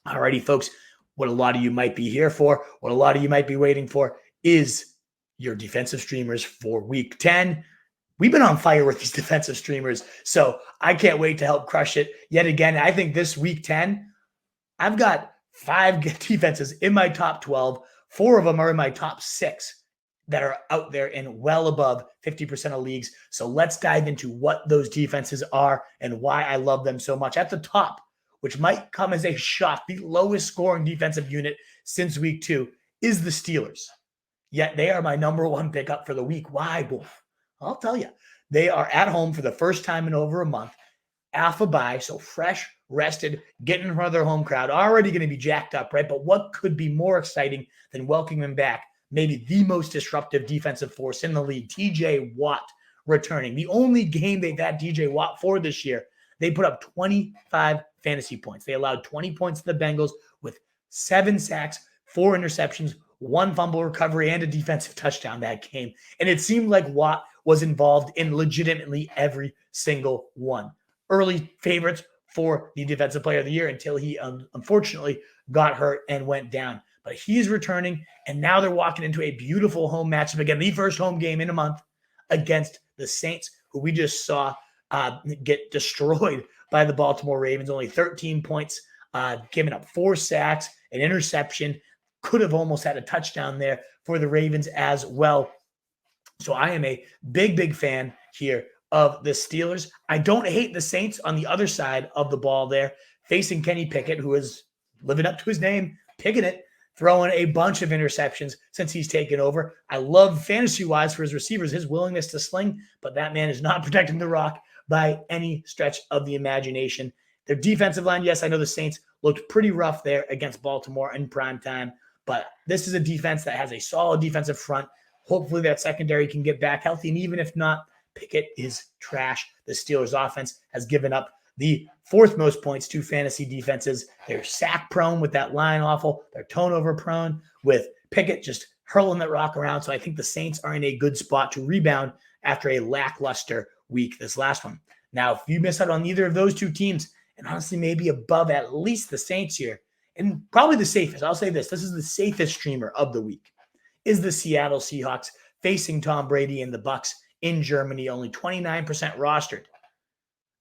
Alrighty, folks, what a lot of you might be here for, what a lot of you might be waiting for is your defensive streamers for week 10. We've been on fire with these defensive streamers, so I can't wait to help crush it yet again. I think this week 10, I've got 5 defenses in my top 12. 4 of them are in my top 6 that are out there and well above 50% of leagues. So let's dive into what those defenses are and why I love them so much. At the top, which might come as a shock, the lowest scoring defensive unit since week 2 is the Steelers. Yet they are my number 1 pickup for the week. Why, Wolf? I'll tell you. They are at home for the first time in over a month. Alpha bye, so fresh, rested, getting in front of their home crowd, already going to be jacked up, right? But what could be more exciting than welcoming them back? Maybe the most disruptive defensive force in the league, TJ Watt, returning. The only game they've had TJ Watt for this year, they put up 25 fantasy points. They allowed 20 points to the Bengals with 7 sacks, 4 interceptions, 1 fumble recovery, and a defensive touchdown that game. And it seemed like Watt was involved in legitimately every single one. Early favorites for the defensive player of the year until he unfortunately got hurt and went down. But he's returning, and now they're walking into a beautiful home matchup. Again, the first home game in a month against the Saints, who we just saw get destroyed by the Baltimore Ravens. Only 13 points, giving up 4 sacks, an interception. Could have almost had a touchdown there for the Ravens as well. So I am a big fan here of the Steelers. I don't hate the Saints on the other side of the ball there, facing Kenny Pickett, who is living up to his name, picking it, throwing a bunch of interceptions since he's taken over. I love fantasy-wise for his receivers, his willingness to sling, but that man is not protecting the rock by any stretch of the imagination. Their defensive line, yes, I know the Saints looked pretty rough there against Baltimore in prime time, but this is a defense that has a solid defensive front. Hopefully that secondary can get back healthy, and even if not, Pickett is trash. The Steelers offense has given up the 4th most points to fantasy defenses. They're sack prone with that line awful. They're turnover prone with Pickett just hurling that rock around. So I think the Saints are in a good spot to rebound after a lackluster week, this last one. Now, if you miss out on either of those 2 teams, and honestly maybe above at least the Saints here, and probably the safest, I'll say this is the safest streamer of the week, is the Seattle Seahawks facing Tom Brady and the Bucs in Germany, only 29% rostered.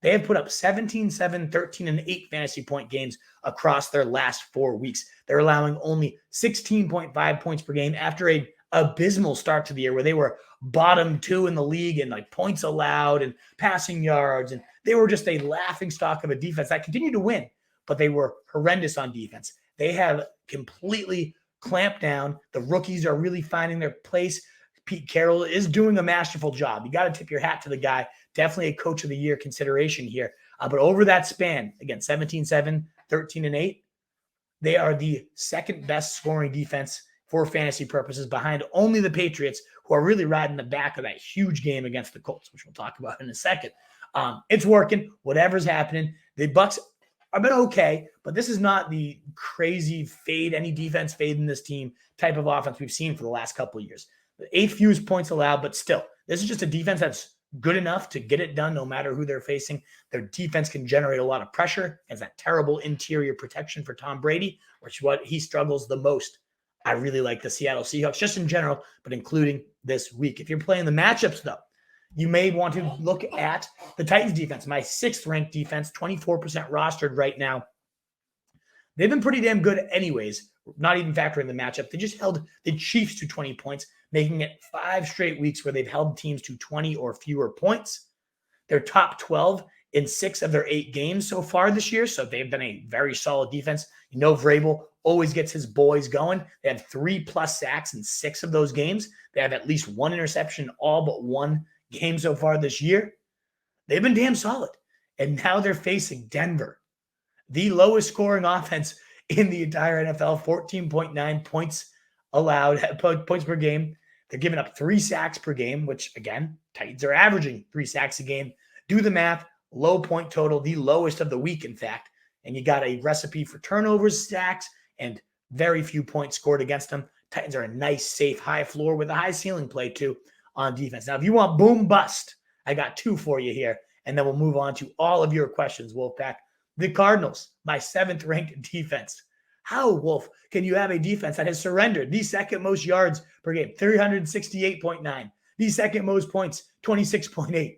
They have put up 17, 7, 13, and 8 fantasy point games across their last 4 weeks. They're allowing only 16.5 points per game after a abysmal start to the year where they were bottom 2 in the league in like points allowed and passing yards. And they were just a laughing stock of a defense that continued to win, but they were horrendous on defense. They have completely clamped down. The rookies are really finding their place. Pete Carroll is doing a masterful job. You got to tip your hat to the guy. Definitely a coach of the year consideration here. But over that span, again, 17-7, 13-8, they are the 2nd best scoring defense for fantasy purposes behind only the Patriots, who are really riding the back of that huge game against the Colts, which we'll talk about in a second. It's working. Whatever's happening. The Bucs have been okay, but this is not the crazy fade, any defense fade in this team type of offense we've seen for the last couple of years. The 8th fewest points allowed, but still, this is just a defense that's good enough to get it done no matter who they're facing. Their defense can generate a lot of pressure as that terrible interior protection for Tom Brady, which is what he struggles the most. I really like the Seattle Seahawks just in general, but including this week. If you're playing the matchups, though, you may want to look at the Titans defense, my 6th ranked defense, 24% rostered right now. They've been pretty damn good anyways, not even factoring the matchup. They just held the Chiefs to 20 points, making it 5 straight weeks where they've held teams to 20 or fewer points. They're top 12 in 6 of their 8 games so far this year, so they've been a very solid defense. You know Vrabel always gets his boys going. They have 3+ sacks in 6 of those games. They have at least 1 interception in all but 1 game so far this year. They've been damn solid. And now they're facing Denver, the lowest scoring offense in the entire NFL, 14.9 points allowed, points per game. They're giving up 3 sacks per game, which, again, Titans are averaging 3 sacks a game. Do the math, low point total, the lowest of the week, in fact. And you got a recipe for turnovers, sacks, and very few points scored against them. Titans are a nice, safe, high floor with a high ceiling play, too, on defense. Now, if you want boom bust, I got 2 for you here, and then we'll move on to all of your questions, Wolfpack. The Cardinals, my 7th ranked defense. How, Wolf, can you have a defense that has surrendered the second most yards per game, 368.9, the second most points, 26.8?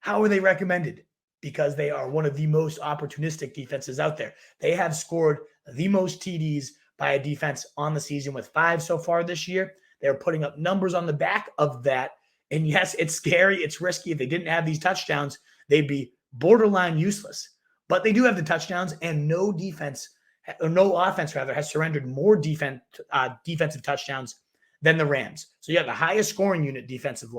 How are they recommended? Because they are one of the most opportunistic defenses out there. They have scored the most TDs by a defense on the season with 5 so far this year. They're putting up numbers on the back of that. And yes, it's scary. It's risky. If they didn't have these touchdowns, they'd be borderline useless. But they do have the touchdowns, and no offense rather, has surrendered more defensive touchdowns than the Rams. So you have the highest scoring unit defensive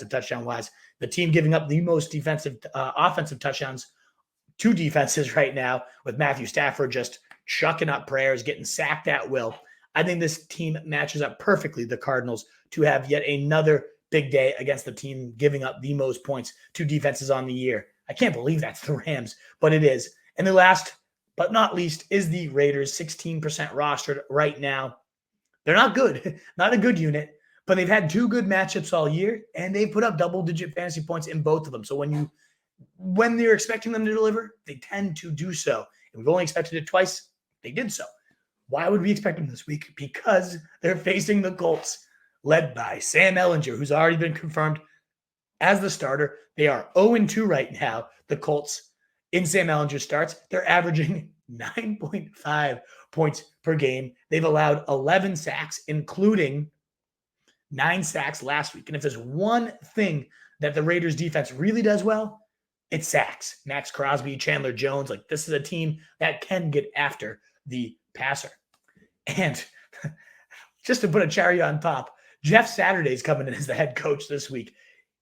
touchdown wise. The team giving up the most offensive touchdowns to defenses right now, with Matthew Stafford just chucking up prayers, getting sacked at will. I think this team matches up perfectly, the Cardinals, to have yet another big day against the team giving up the most points to defenses on the year. I can't believe that's the Rams, but it is. And the last but not least is the Raiders, 16% rostered right now. They're not good, not a good unit, but they've had 2 good matchups all year, and they've put up double-digit fantasy points in both of them. So when they're expecting them to deliver, they tend to do so. And we've only expected it twice. They did so. Why would we expect them this week? Because they're facing the Colts, led by Sam Ehlinger, who's already been confirmed as the starter. They are 0-2 right now, the Colts, in Sam Ehlinger starts. They're averaging 9.5 points per game. They've allowed 11 sacks, including 9 sacks last week. And if there's one thing that the Raiders defense really does well, it's sacks. Max Crosby, Chandler Jones, like this is a team that can get after the passer. And just to put a cherry on top, Jeff Saturday's coming in as the head coach this week.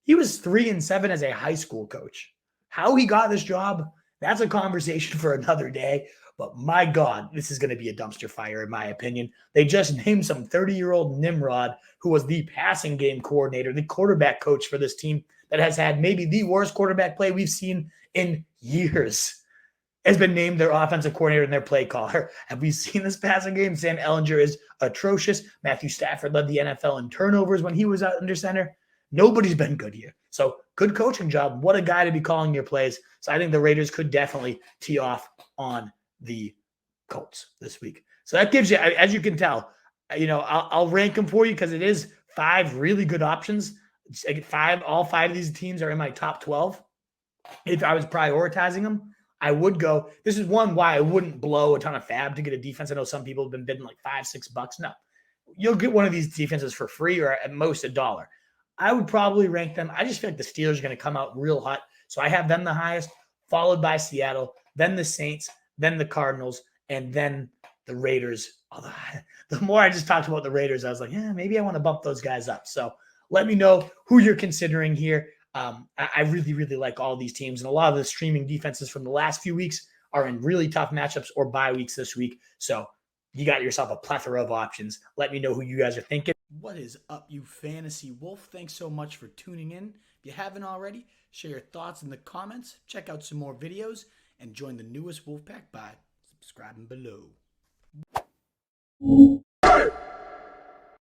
He was 3-7 as a high school coach. How he got this job, that's a conversation for another day. But my God, this is going to be a dumpster fire, in my opinion. They just named some 30-year-old Nimrod, who was the passing game coordinator, the quarterback coach for this team that has had maybe the worst quarterback play we've seen in years, has been named their offensive coordinator and their play caller. Have we seen this passing game? Sam Ehlinger is atrocious. Matthew Stafford led the NFL in turnovers when he was out under center. Nobody's been good here. So good coaching job. What a guy to be calling your plays. So I think the Raiders could definitely tee off on the Colts this week. So that gives you, as you can tell, I'll rank them for you because it is 5 really good options. All 5 of these teams are in my top 12. If I was prioritizing them, I would go. This is one why I wouldn't blow a ton of fab to get a defense. I know some people have been bidding like $5-6. No, you'll get one of these defenses for free or at most $1. I would probably rank them. I just feel like the Steelers are going to come out real hot. So I have them the highest, followed by Seattle, then the Saints, then the Cardinals, and then the Raiders. Although the more I just talked about the Raiders, I was like, yeah, maybe I want to bump those guys up. So let me know who you're considering here. I really, really like all these teams. And a lot of the streaming defenses from the last few weeks are in really tough matchups or bye weeks this week. So you got yourself a plethora of options. Let me know who you guys are thinking. What is up, you fantasy wolf? Thanks so much for tuning in. If you haven't already, share your thoughts in the comments, check out some more videos, and join the newest Wolfpack by subscribing below.